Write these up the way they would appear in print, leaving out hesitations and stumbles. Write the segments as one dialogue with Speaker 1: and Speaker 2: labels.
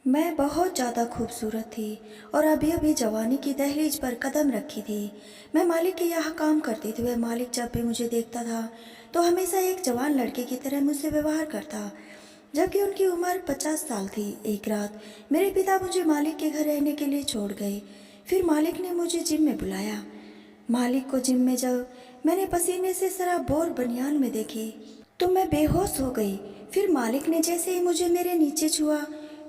Speaker 1: मैं बहुत ज़्यादा खूबसूरत थी और अभी अभी जवानी की दहलीज पर कदम रखी थी। मैं मालिक के यहाँ काम करती थी। वह मालिक जब भी मुझे देखता था तो हमेशा एक जवान लड़के की तरह मुझसे व्यवहार करता, जबकि उनकी उम्र 50 साल थी। एक रात मेरे पिता मुझे मालिक के घर रहने के लिए छोड़ गए। फिर मालिक ने मुझे जिम में बुलाया। मालिक को जिम में जब मैंने पसीने से सराबोर बनियान में देखी तो मैं बेहोश हो गई। फिर मालिक ने जैसे ही मुझे मेरे नीचे छुआ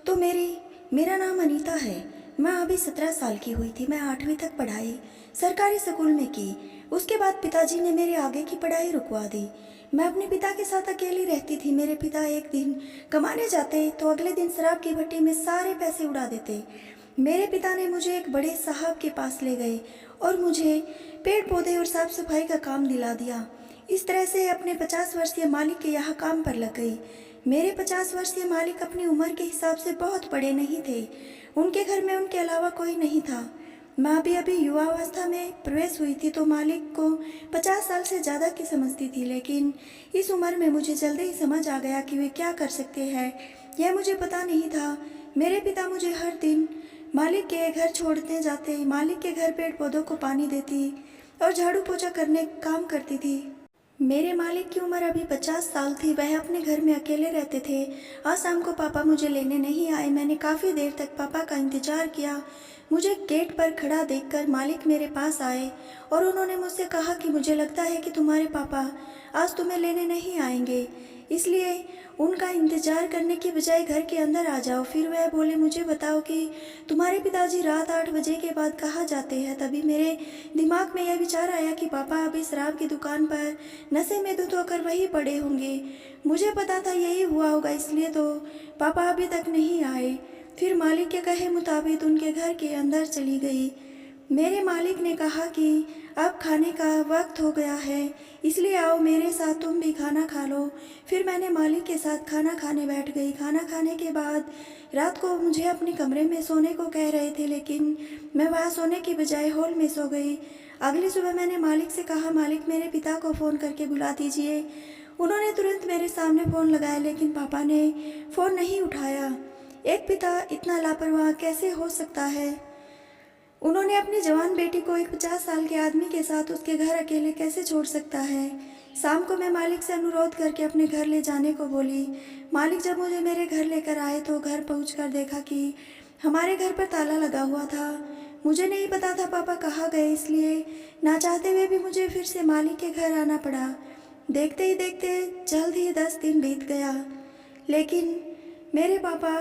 Speaker 1: तो मेरा नाम अनीता है। मैं अभी 17 साल की हुई थी। मैं 8वीं तक पढ़ाई सरकारी स्कूल में की। उसके बाद पिताजी ने मेरे आगे की पढ़ाई रुकवा दी। मैं अपने पिता के साथ अकेली रहती थी। मेरे पिता एक दिन कमाने जाते तो अगले दिन शराब की भट्टी में सारे पैसे उड़ा देते। मेरे पिता ने मुझे एक बड़े साहब के पास ले गए और मुझे पेड़ पौधे और साफ सफाई का काम दिला दिया। इस तरह से अपने 50 वर्षीय मालिक के यहाँ काम पर लग गई। मेरे 50 वर्षीय मालिक अपनी उम्र के हिसाब से बहुत बड़े नहीं थे। उनके घर में उनके अलावा कोई नहीं था। मैं अभी अभी युवावस्था में प्रवेश हुई थी तो मालिक को 50 साल से ज़्यादा की समझती थी, लेकिन इस उम्र में मुझे जल्दी ही समझ आ गया कि वे क्या कर सकते हैं यह मुझे पता नहीं था। मेरे पिता मुझे हर दिन मालिक के घर छोड़ने जाते। मालिक के घर पेड़ पौधों को पानी देती और झाड़ू पोछा करने काम करती थी। मेरे मालिक की उम्र अभी 50 साल थी। वह अपने घर में अकेले रहते थे। आज शाम को पापा मुझे लेने नहीं आए। मैंने काफ़ी देर तक पापा का इंतजार किया। मुझे गेट पर खड़ा देखकर मालिक मेरे पास आए और उन्होंने मुझसे कहा कि मुझे लगता है कि तुम्हारे पापा आज तुम्हें लेने नहीं आएंगे, इसलिए उनका इंतजार करने की बजाय घर के अंदर आ जाओ। फिर वह बोले, मुझे बताओ कि तुम्हारे पिताजी रात 8 बजे के बाद कहाँ जाते हैं। तभी मेरे दिमाग में यह विचार आया कि पापा अभी शराब की दुकान पर नशे में धुत होकर वहीं पड़े होंगे। मुझे पता था यही हुआ होगा, इसलिए तो पापा अभी तक नहीं आए। फिर मालिक के कहे मुताबिक उनके घर के अंदर चली गई। मेरे मालिक ने कहा कि अब खाने का वक्त हो गया है, इसलिए आओ मेरे साथ, तुम भी खाना खा लो। फिर मैंने मालिक के साथ खाना खाने बैठ गई। खाना खाने के बाद रात को मुझे अपने कमरे में सोने को कह रहे थे, लेकिन मैं वहाँ सोने की बजाय हॉल में सो गई। अगली सुबह मैंने मालिक से कहा, मालिक मेरे पिता को फ़ोन करके बुला दीजिए। उन्होंने तुरंत मेरे सामने फ़ोन लगाया, लेकिन पापा ने फ़ोन नहीं उठाया। एक पिता इतना लापरवाह कैसे हो सकता है। उन्होंने अपनी जवान बेटी को एक 50 साल के आदमी के साथ उसके घर अकेले कैसे छोड़ सकता है। शाम को मैं मालिक से अनुरोध करके अपने घर ले जाने को बोली। मालिक जब मुझे मेरे घर लेकर आए तो घर पहुंचकर देखा कि हमारे घर पर ताला लगा हुआ था। मुझे नहीं पता था पापा कहाँ गए, इसलिए ना चाहते हुए भी मुझे फिर से मालिक के घर आना पड़ा। देखते ही देखते जल्द ही 10 दिन बीत गया, लेकिन मेरे पापा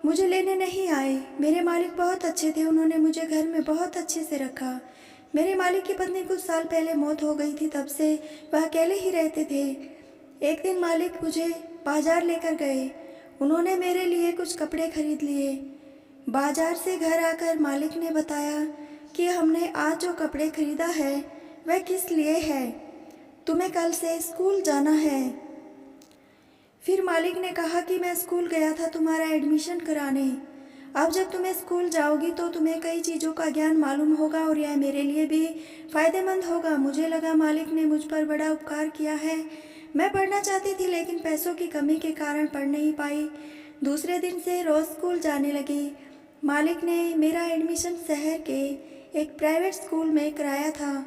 Speaker 1: मुझे लेने नहीं आए। मेरे मालिक बहुत अच्छे थे। उन्होंने मुझे घर में बहुत अच्छे से रखा। मेरे मालिक की पत्नी कुछ साल पहले मौत हो गई थी, तब से वह अकेले ही रहते थे। एक दिन मालिक मुझे बाजार लेकर गए। उन्होंने मेरे लिए कुछ कपड़े खरीद लिए। बाजार से घर आकर मालिक ने बताया कि हमने आज जो कपड़े खरीदा है वह किस लिए है, तुम्हें कल से स्कूल जाना है। फिर मालिक ने कहा कि मैं स्कूल गया था तुम्हारा एडमिशन कराने। अब जब तुम्हें स्कूल जाओगी तो तुम्हें कई चीज़ों का ज्ञान मालूम होगा और यह मेरे लिए भी फ़ायदेमंद होगा। मुझे लगा मालिक ने मुझ पर बड़ा उपकार किया है। मैं पढ़ना चाहती थी, लेकिन पैसों की कमी के कारण पढ़ नहीं पाई। दूसरे दिन से रोज़ स्कूल जाने लगी। मालिक ने मेरा एडमिशन शहर के एक प्राइवेट स्कूल में कराया था।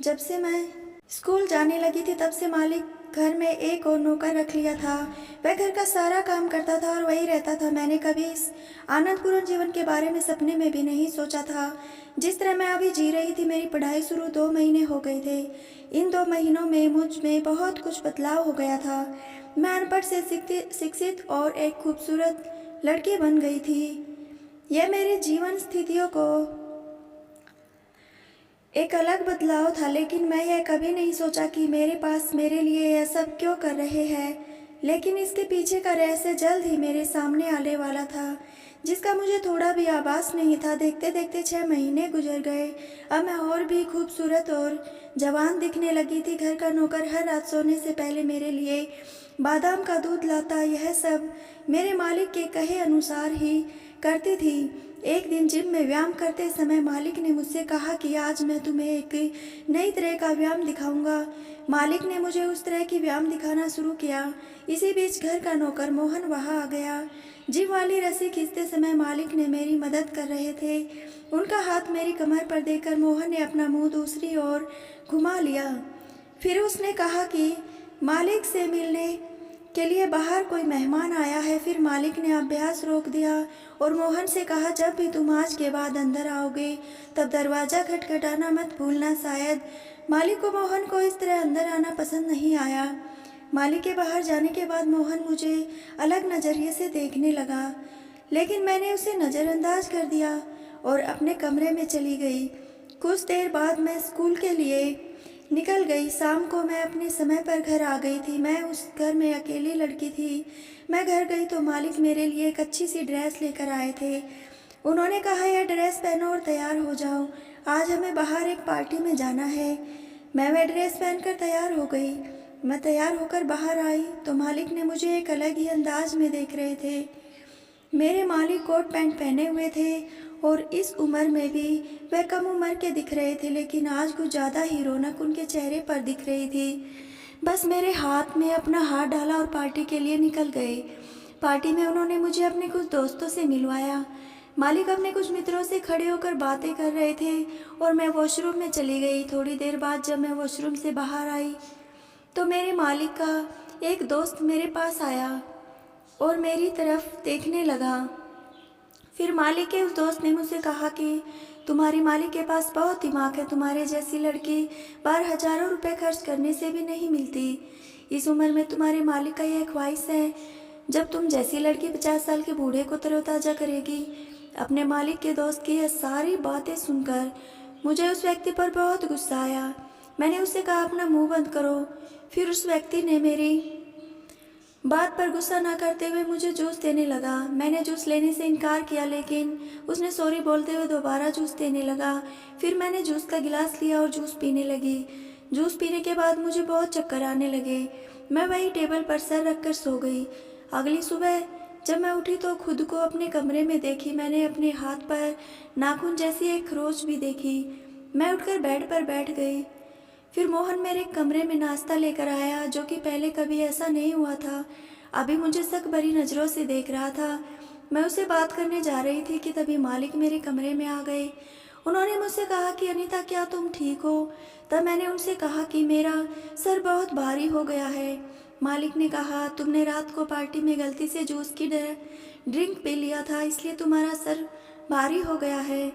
Speaker 1: जब से मैं स्कूल जाने लगी थी तब से मालिक घर में एक और नौकर रख लिया था। वह घर का सारा काम करता था और वही रहता था। मैंने कभी इस आनंदपूर्ण जीवन के बारे में सपने में भी नहीं सोचा था जिस तरह मैं अभी जी रही थी। मेरी पढ़ाई शुरू 2 महीने हो गए थे। इन 2 महीनों में मुझ में बहुत कुछ बदलाव हो गया था। मैं अनपढ़ से शिक्षित और एक खूबसूरत लड़की बन गई थी। यह मेरे जीवन स्थितियों को एक अलग बदलाव था, लेकिन मैं यह कभी नहीं सोचा कि मेरे पास मेरे लिए यह सब क्यों कर रहे हैं। लेकिन इसके पीछे का रहस्य जल्द ही मेरे सामने आने वाला था, जिसका मुझे थोड़ा भी आभास नहीं था। देखते देखते 6 महीने गुजर गए। अब मैं और भी खूबसूरत और जवान दिखने लगी थी। घर का नौकर हर रात सोने से पहले मेरे लिए बादाम का दूध लाता, यह सब मेरे मालिक के कहे अनुसार ही करती थी। एक दिन जिम में व्यायाम करते समय मालिक ने मुझसे कहा कि आज मैं तुम्हें एक नई तरह का व्यायाम दिखाऊंगा। मालिक ने मुझे उस तरह की व्यायाम दिखाना शुरू किया। इसी बीच घर का नौकर मोहन वहां आ गया। जिम वाली रस्सी खींचते समय मालिक ने मेरी मदद कर रहे थे। उनका हाथ मेरी कमर पर देकर मोहन ने अपना मुंह दूसरी ओर घुमा लिया। फिर उसने कहा कि मालिक से मिलने के लिए बाहर कोई मेहमान आया है। फिर मालिक ने अभ्यास रोक दिया और मोहन से कहा, जब भी तुम आज के बाद अंदर आओगे तब दरवाज़ा खटखटाना मत भूलना। शायद मालिक को मोहन को इस तरह अंदर आना पसंद नहीं आया। मालिक के बाहर जाने के बाद मोहन मुझे अलग नज़रिए से देखने लगा, लेकिन मैंने उसे नज़रअंदाज कर दिया और अपने कमरे में चली गई। कुछ देर बाद मैं स्कूल के लिए निकल गई। शाम को मैं अपने समय पर घर आ गई थी। मैं उस घर में अकेली लड़की थी। मैं घर गई तो मालिक मेरे लिए एक अच्छी सी ड्रेस लेकर आए थे। उन्होंने कहा, यह ड्रेस पहनो और तैयार हो जाओ, आज हमें बाहर एक पार्टी में जाना है। मैं वह ड्रेस पहनकर तैयार हो गई। मैं तैयार होकर बाहर आई तो मालिक ने मुझे एक अलग ही अंदाज में देख रहे थे। मेरे मालिक कोट पैंट पहने हुए थे और इस उम्र में भी वह कम उम्र के दिख रहे थे, लेकिन आज कुछ ज़्यादा ही रौनक उनके चेहरे पर दिख रही थी। बस मेरे हाथ में अपना हाथ डाला और पार्टी के लिए निकल गए। पार्टी में उन्होंने मुझे अपने कुछ दोस्तों से मिलवाया। मालिक अपने कुछ मित्रों से खड़े होकर बातें कर रहे थे और मैं वॉशरूम में चली गई। थोड़ी देर बाद जब मैं वॉशरूम से बाहर आई तो मेरे मालिक का एक दोस्त मेरे पास आया और मेरी तरफ देखने लगा। फिर मालिक के उस दोस्त ने मुझसे कहा कि तुम्हारी मालिक के पास बहुत दिमाग है, तुम्हारे जैसी लड़की बाहर हजारों रुपए खर्च करने से भी नहीं मिलती। इस उम्र में तुम्हारे मालिक का यह ख्वाहिश है, जब तुम जैसी लड़की 50 साल के बूढ़े को तरोताज़ा करेगी। अपने मालिक के दोस्त की यह सारी बातें सुनकर मुझे उस व्यक्ति पर बहुत गुस्सा आया। मैंने उससे कहा, अपना मुंह बंद करो। फिर उस व्यक्ति ने मेरी बात पर गुस्सा न करते हुए मुझे जूस देने लगा। मैंने जूस लेने से इनकार किया, लेकिन उसने सॉरी बोलते हुए दोबारा जूस देने लगा। फिर मैंने जूस का गिलास लिया और जूस पीने लगी। जूस पीने के बाद मुझे बहुत चक्कर आने लगे। मैं वही टेबल पर सर रखकर सो गई। अगली सुबह जब मैं उठी तो खुद को अपने कमरे में देखी। मैंने अपने हाथ पर नाखून जैसी एक खरोच भी देखी। मैं उठकर बेड पर बैठ गई। फिर मोहन मेरे कमरे में नाश्ता लेकर आया, जो कि पहले कभी ऐसा नहीं हुआ था। अभी मुझे शक भरी नज़रों से देख रहा था। मैं उससे बात करने जा रही थी कि तभी मालिक मेरे कमरे में आ गए। उन्होंने मुझसे कहा कि अनीता, क्या तुम ठीक हो? तब मैंने उनसे कहा कि मेरा सर बहुत भारी हो गया है। मालिक ने कहा, तुमने रात को पार्टी में गलती से जूस की ड्रिंक पी लिया था, इसलिए तुम्हारा सर भारी हो गया है।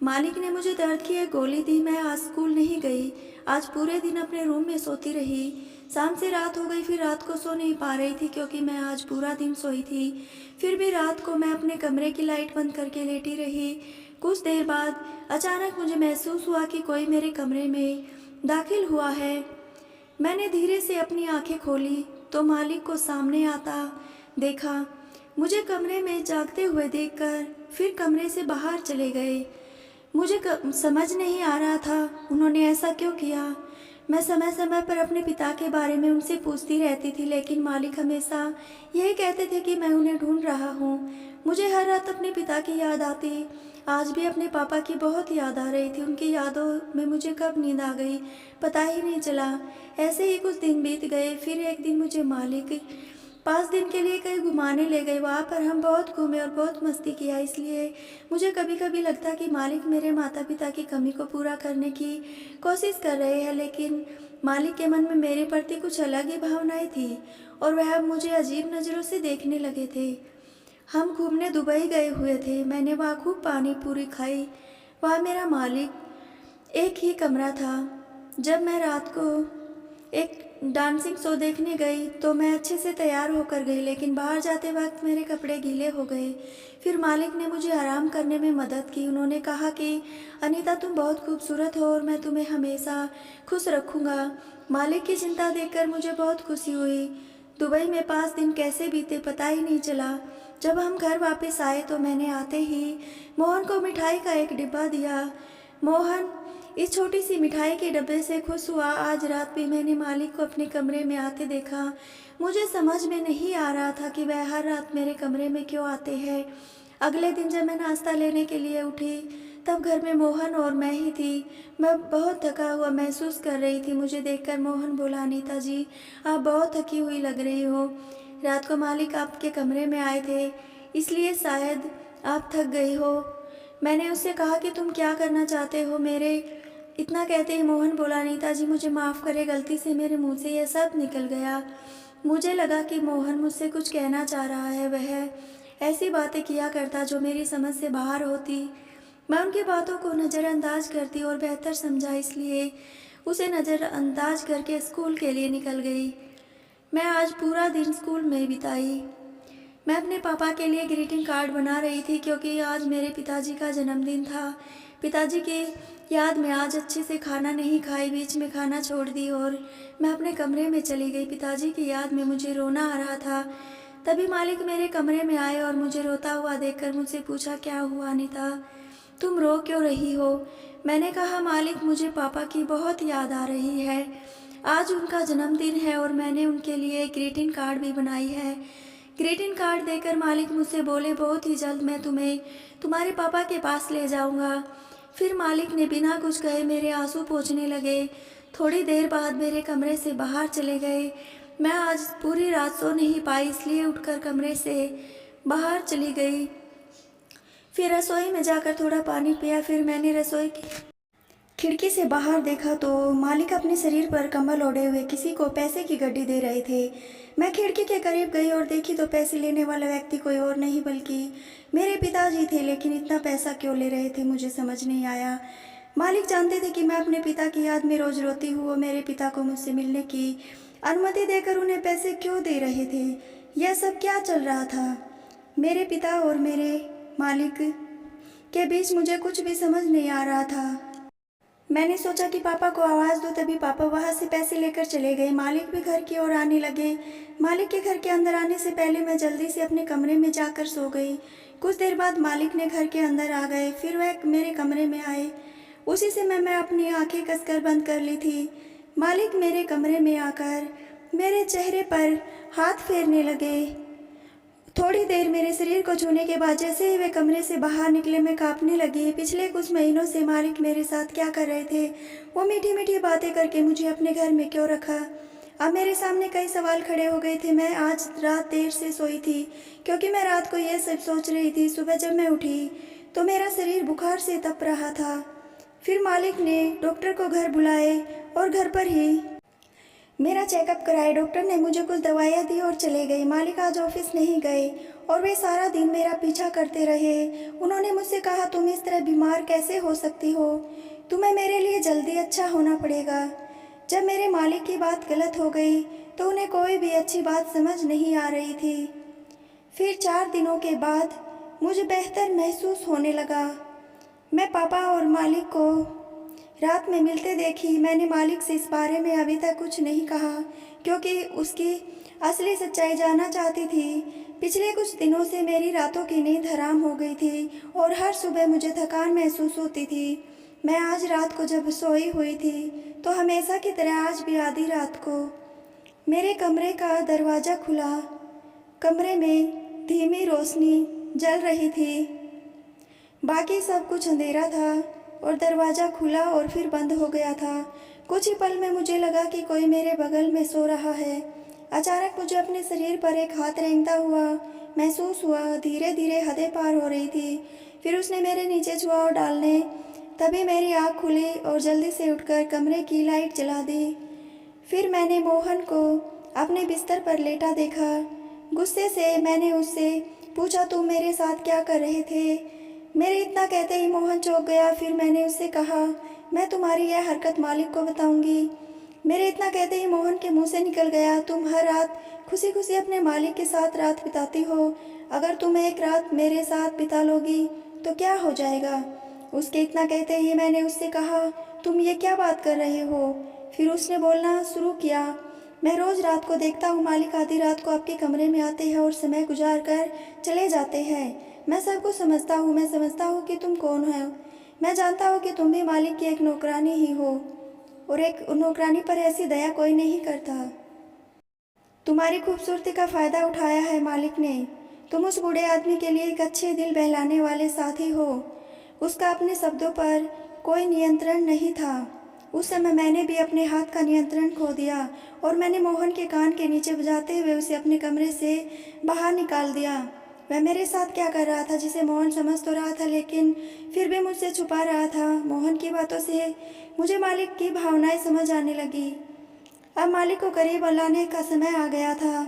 Speaker 1: मालिक ने मुझे दर्द की एक गोली दी। मैं आज स्कूल नहीं गई। आज पूरे दिन अपने रूम में सोती रही। शाम से रात हो गई, फिर रात को सो नहीं पा रही थी क्योंकि मैं आज पूरा दिन सोई थी। फिर भी रात को मैं अपने कमरे की लाइट बंद करके लेटी रही। कुछ देर बाद अचानक मुझे महसूस हुआ कि कोई मेरे कमरे में दाखिल हुआ है। मैंने धीरे से अपनी आंखें खोली तो मालिक को सामने आता देखा। मुझे कमरे में जागते हुए देखकर फिर कमरे से बाहर चले गए। मुझे समझ नहीं आ रहा था उन्होंने ऐसा क्यों किया। मैं समय समय पर अपने पिता के बारे में उनसे पूछती रहती थी, लेकिन मालिक हमेशा यही कहते थे कि मैं उन्हें ढूंढ रहा हूँ। मुझे हर रात अपने पिता की याद आती। आज भी अपने पापा की बहुत याद आ रही थी। उनकी यादों में मुझे कब नींद आ गई पता ही नहीं चला। ऐसे ही कुछ दिन बीत गए। फिर एक दिन मुझे मालिक 5 दिन के लिए कहीं घुमाने ले गए। वहाँ पर हम बहुत घूमे और बहुत मस्ती किया। इसलिए मुझे कभी कभी लगता कि मालिक मेरे माता पिता की कमी को पूरा करने की कोशिश कर रहे हैं, लेकिन मालिक के मन में मेरे प्रति कुछ अलग ही भावनाएं थी और वह अब मुझे अजीब नज़रों से देखने लगे थे। हम घूमने दुबई गए हुए थे। मैंने वहाँ खूब पानी पूरी खाई। वहाँ मेरा मालिक एक ही कमरा था। जब मैं रात को एक डांसिंग शो देखने गई तो मैं अच्छे से तैयार होकर गई, लेकिन बाहर जाते वक्त मेरे कपड़े गीले हो गए। फिर मालिक ने मुझे आराम करने में मदद की। उन्होंने कहा कि अनीता, तुम बहुत खूबसूरत हो और मैं तुम्हें हमेशा खुश रखूँगा। मालिक की चिंता देखकर मुझे बहुत खुशी हुई। दुबई में 5 दिन कैसे बीते पता ही नहीं चला। जब हम घर वापस आए तो मैंने आते ही मोहन को मिठाई का एक डिब्बा दिया। मोहन इस छोटी सी मिठाई के डब्बे से खुश हुआ। आज रात भी मैंने मालिक को अपने कमरे में आते देखा। मुझे समझ में नहीं आ रहा था कि वह हर रात मेरे कमरे में क्यों आते हैं। अगले दिन जब मैं नाश्ता लेने के लिए उठी तब घर में मोहन और मैं ही थी। मैं बहुत थका हुआ महसूस कर रही थी। मुझे देखकर मोहन बोला, अनीता जी, आप बहुत थकी हुई लग रही हो। रात को मालिक आपके कमरे में आए थे, इसलिए शायद आप थक गई हो। मैंने उससे कहा कि तुम क्या करना चाहते हो मेरे। इतना कहते ही मोहन बोला, अनीता जी मुझे माफ़ करें, गलती से मेरे मुंह से यह सब निकल गया। मुझे लगा कि मोहन मुझसे कुछ कहना चाह रहा है। वह ऐसी बातें किया करता जो मेरी समझ से बाहर होती। मैं उनकी बातों को नज़रअंदाज करती और बेहतर समझा, इसलिए उसे नज़रअंदाज करके स्कूल के लिए निकल गई। मैं आज पूरा दिन स्कूल में बिताई। मैं अपने पापा के लिए ग्रीटिंग कार्ड बना रही थी क्योंकि आज मेरे पिताजी का जन्मदिन था। पिताजी की याद में आज अच्छे से खाना नहीं खाई, बीच में खाना छोड़ दी और मैं अपने कमरे में चली गई। पिताजी की याद में मुझे रोना आ रहा था। तभी मालिक मेरे कमरे में आए और मुझे रोता हुआ देखकर मुझसे पूछा, क्या हुआ अनीता, तुम रो क्यों रही हो? मैंने कहा, मालिक मुझे पापा की बहुत याद आ रही है। आज उनका जन्मदिन है और मैंने उनके लिए एक ग्रीटिंग कार्ड भी बनाई है। ग्रीटिंग कार्ड देकर मालिक मुझसे बोले, बहुत ही जल्द मैं तुम्हें तुम्हारे पापा के पास ले जाऊंगा। फिर मालिक ने बिना कुछ कहे मेरे आंसू पोंछने लगे। थोड़ी देर बाद मेरे कमरे से बाहर चले गए। मैं आज पूरी रात सो नहीं पाई, इसलिए उठकर कमरे से बाहर चली गई। फिर रसोई में जाकर थोड़ा पानी पिया। फिर मैंने रसोई की खिड़की से बाहर देखा तो मालिक अपने शरीर पर कंबल ओढ़े हुए किसी को पैसे की गड्डी दे रहे थे। मैं खिड़की के करीब गई और देखी तो पैसे लेने वाला व्यक्ति कोई और नहीं बल्कि मेरे पिताजी थे। लेकिन इतना पैसा क्यों ले रहे थे मुझे समझ नहीं आया। मालिक जानते थे कि मैं अपने पिता की याद में रोज रोती हूँ। वो मेरे पिता को मुझसे मिलने की अनुमति देकर उन्हें पैसे क्यों दे रहे थे? यह सब क्या चल रहा था? मेरे पिता और मेरे मालिक के बीच मुझे कुछ भी समझ नहीं आ रहा था। मैंने सोचा कि पापा को आवाज़ दो, तभी पापा वहाँ से पैसे लेकर चले गए। मालिक भी घर की ओर आने लगे। मालिक के घर के अंदर आने से पहले मैं जल्दी से अपने कमरे में जाकर सो गई। कुछ देर बाद मालिक ने घर के अंदर आ गए। फिर वह मेरे कमरे में आए। उसी समय मैं अपनी आंखें कसकर बंद कर ली थी। मालिक मेरे कमरे में आकर मेरे चेहरे पर हाथ फेरने लगे। थोड़ी देर मेरे शरीर को छूने के बाद जैसे ही वे कमरे से बाहर निकले मैं कांपने लगी। पिछले कुछ महीनों से मालिक मेरे साथ क्या कर रहे थे? वो मीठी मीठी बातें करके मुझे अपने घर में क्यों रखा? अब मेरे सामने कई सवाल खड़े हो गए थे। मैं आज रात देर से सोई थी क्योंकि मैं रात को यह सब सोच रही थी। सुबह जब मैं उठी तो मेरा शरीर बुखार से तप रहा था। फिर मालिक ने डॉक्टर को घर बुलाए और घर पर ही मेरा चेकअप कराए। डॉक्टर ने मुझे कुछ दवाइयाँ दी और चले गए। मालिक आज ऑफिस नहीं गए और वे सारा दिन मेरा पीछा करते रहे। उन्होंने मुझसे कहा, तुम इस तरह बीमार कैसे हो सकती हो? तुम्हें मेरे लिए जल्दी अच्छा होना पड़ेगा। जब मेरे मालिक की बात गलत हो गई तो उन्हें कोई भी अच्छी बात समझ नहीं आ रही थी। फिर 4 दिनों के बाद मुझे बेहतर महसूस होने लगा। मैं पापा और मालिक को रात में मिलते देखी। मैंने मालिक से इस बारे में अभी तक कुछ नहीं कहा क्योंकि उसकी असली सच्चाई जानना चाहती थी। पिछले कुछ दिनों से मेरी रातों की नींद हराम हो गई थी और हर सुबह मुझे थकान महसूस होती थी। मैं आज रात को जब सोई हुई थी तो हमेशा की तरह आज भी आधी रात को मेरे कमरे का दरवाज़ा खुला। कमरे में धीमी रोशनी जल रही थी, बाकी सब कुछ अंधेरा था और दरवाज़ा खुला और फिर बंद हो गया था। कुछ ही पल में मुझे लगा कि कोई मेरे बगल में सो रहा है। अचानक मुझे अपने शरीर पर एक हाथ रेंगता हुआ महसूस हुआ। धीरे धीरे हदें पार हो रही थी। फिर उसने मेरे नीचे छुआ और डालने तभी मेरी आँख खुली और जल्दी से उठकर कमरे की लाइट जला दी। फिर मैंने मोहन को अपने बिस्तर पर लेटा देखा। गुस्से से मैंने उससे पूछा, तुम मेरे साथ क्या कर रहे थे? मेरे इतना कहते ही मोहन चौंक गया। फिर मैंने उससे कहा, मैं तुम्हारी यह हरकत मालिक को बताऊंगी। मेरे इतना कहते ही मोहन के मुंह से निकल गया, तुम हर रात खुशी खुशी अपने मालिक के साथ रात बिताती हो। अगर तुम एक रात मेरे साथ बिता लोगी तो क्या हो जाएगा? उसके इतना कहते ही मैंने उससे कहा, तुम ये क्या बात कर रहे हो? फिर उसने बोलना शुरू किया, मैं रोज़ रात को देखता हूँ मालिक आधी रात को आपके कमरे में आते हैं और समय गुजार कर चले जाते हैं। मैं सब कुछ समझता हूँ। मैं समझता हूँ कि तुम कौन हो। मैं जानता हूँ कि तुम भी मालिक की एक नौकरानी ही हो और एक नौकरानी पर ऐसी दया कोई नहीं करता। तुम्हारी खूबसूरती का फ़ायदा उठाया है मालिक ने। तुम उस बूढ़े आदमी के लिए एक अच्छे दिल बहलाने वाले साथी हो। उसका अपने शब्दों पर कोई नियंत्रण नहीं था। उस समय मैंने भी अपने हाथ का नियंत्रण खो दिया और मैंने मोहन के कान के नीचे बजाते हुए उसे अपने कमरे से बाहर निकाल दिया। वह मेरे साथ क्या कर रहा था जिसे मोहन समझ तो रहा था, लेकिन फिर भी मुझसे छुपा रहा था। मोहन की बातों से मुझे मालिक की भावनाएं समझ आने लगी। अब मालिक को करीब लाने का समय आ गया था।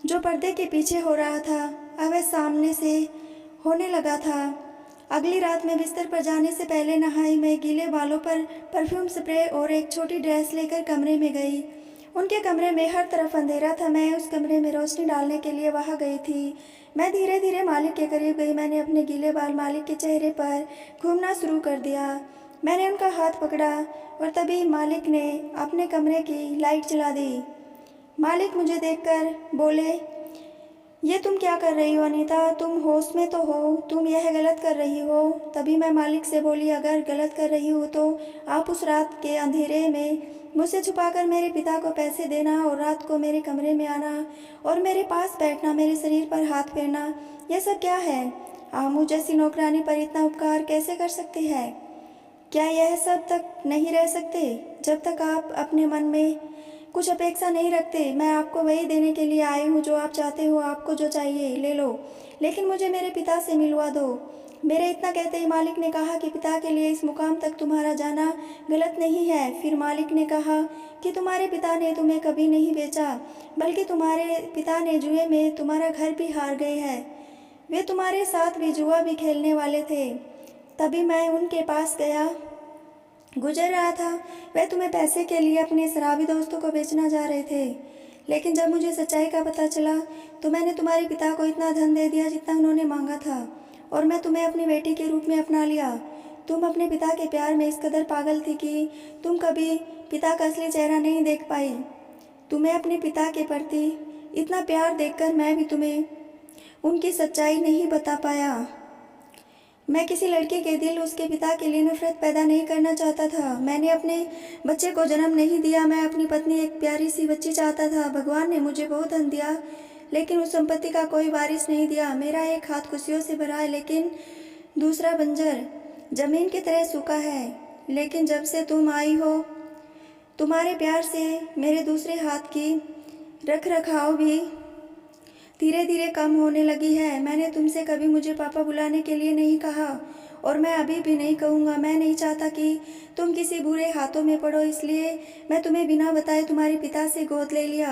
Speaker 1: जो पर्दे के पीछे हो रहा था अब वह सामने से होने लगा था। अगली रात मैं बिस्तर पर जाने से पहले नहाई, मैं गीले बालों पर परफ्यूम स्प्रे और एक छोटी ड्रेस लेकर कमरे में गई। उनके कमरे में हर तरफ अंधेरा था। मैं उस कमरे में रोशनी डालने के लिए वहां गई थी। मैं धीरे धीरे मालिक के करीब गई। मैंने अपने गीले बाल मालिक के चेहरे पर घूमना शुरू कर दिया। मैंने उनका हाथ पकड़ा और तभी मालिक ने अपने कमरे की लाइट जला दी। मालिक मुझे देखकर बोले, ये तुम क्या कर रही हो अनीता? तुम होश में तो हो? तुम यह गलत कर रही हो। तभी मैं मालिक से बोली, अगर गलत कर रही हो तो आप उस रात के अंधेरे में मुझसे छुपाकर मेरे पिता को पैसे देना और रात को मेरे कमरे में आना और मेरे पास बैठना, मेरे शरीर पर हाथ फेरना, यह सब क्या है? आप मुझ जैसी नौकरानी पर इतना उपकार कैसे कर सकते हैं? क्या यह सब तक नहीं रह सकते? जब तक आप अपने मन में कुछ अपेक्षा नहीं रखते, मैं आपको वही देने के लिए आई हूँ जो आप चाहते हो। आपको जो चाहिए ले लो, लेकिन मुझे मेरे पिता से मिलवा दो। मेरे इतना कहते ही मालिक ने कहा कि पिता के लिए इस मुकाम तक तुम्हारा जाना गलत नहीं है। फिर मालिक ने कहा कि तुम्हारे पिता ने तुम्हें कभी नहीं बेचा, बल्कि तुम्हारे पिता ने जुए में तुम्हारा घर भी हार गए हैं। वे तुम्हारे साथ भी जुआ भी खेलने वाले थे। तभी मैं उनके पास गया, गुजर रहा था। वह तुम्हें पैसे के लिए अपने शराबी दोस्तों को बेचना जा रहे थे। लेकिन जब मुझे सच्चाई का पता चला तो मैंने तुम्हारे पिता को इतना धन दे दिया जितना उन्होंने मांगा था और मैं तुम्हें अपनी बेटी के रूप में अपना लिया। तुम अपने पिता के प्यार में इस कदर पागल थी कि तुम कभी पिता का असली चेहरा नहीं देख पाई। तुम्हें अपने पिता के प्रति इतना प्यार देखकर मैं भी तुम्हें उनकी सच्चाई नहीं बता पाया। मैं किसी लड़के के दिल उसके पिता के लिए नफरत पैदा नहीं करना चाहता था। मैंने अपने बच्चे को जन्म नहीं दिया। मैं अपनी पत्नी एक प्यारी सी बच्ची चाहता था। भगवान ने मुझे बहुत धन दिया, लेकिन उस संपत्ति का कोई वारिस नहीं दिया। मेरा एक हाथ खुशियों से भरा है, लेकिन दूसरा बंजर जमीन की तरह सूखा है। लेकिन जब से तुम आई हो, तुम्हारे प्यार से मेरे दूसरे हाथ की रख रखाव भी धीरे धीरे कम होने लगी है। मैंने तुमसे कभी मुझे पापा बुलाने के लिए नहीं कहा और मैं अभी भी नहीं कहूँगा। मैं नहीं चाहता कि तुम किसी बुरे हाथों में पड़ो, इसलिए मैं तुम्हें बिना बताए तुम्हारे पिता से गोद ले लिया।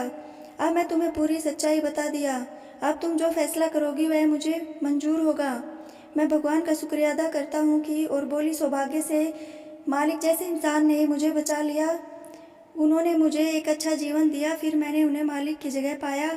Speaker 1: अब मैं तुम्हें पूरी सच्चाई बता दिया। अब तुम जो फैसला करोगी वह मुझे मंजूर होगा। मैं भगवान का शुक्रिया अदा करता हूँ कि और बोली सौभाग्य से मालिक जैसे इंसान ने मुझे बचा लिया। उन्होंने मुझे एक अच्छा जीवन दिया। फिर मैंने उन्हें मालिक की जगह पाया।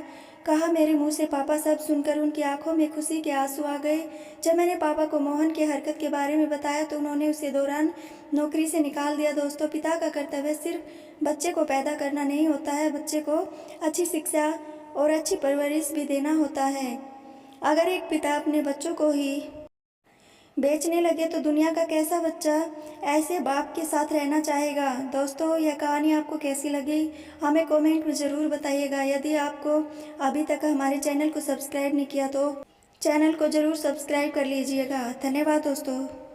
Speaker 1: कहा मेरे मुंह से पापा शब्द सुनकर उनकी आंखों में खुशी के आंसू आ गए। जब मैंने पापा को मोहन की हरकत के बारे में बताया तो उन्होंने उसे दौरान नौकरी से निकाल दिया। दोस्तों, पिता का कर्तव्य सिर्फ बच्चे को पैदा करना नहीं होता है, बच्चे को अच्छी शिक्षा और अच्छी परवरिश भी देना होता है। अगर एक पिता अपने बच्चों को ही बेचने लगे तो दुनिया का कैसा बच्चा ऐसे बाप के साथ रहना चाहेगा। दोस्तों, यह कहानी आपको कैसी लगी हमें कमेंट में ज़रूर बताइएगा। यदि आपको अभी तक हमारे चैनल को सब्सक्राइब नहीं किया तो चैनल को ज़रूर सब्सक्राइब कर लीजिएगा। धन्यवाद दोस्तों।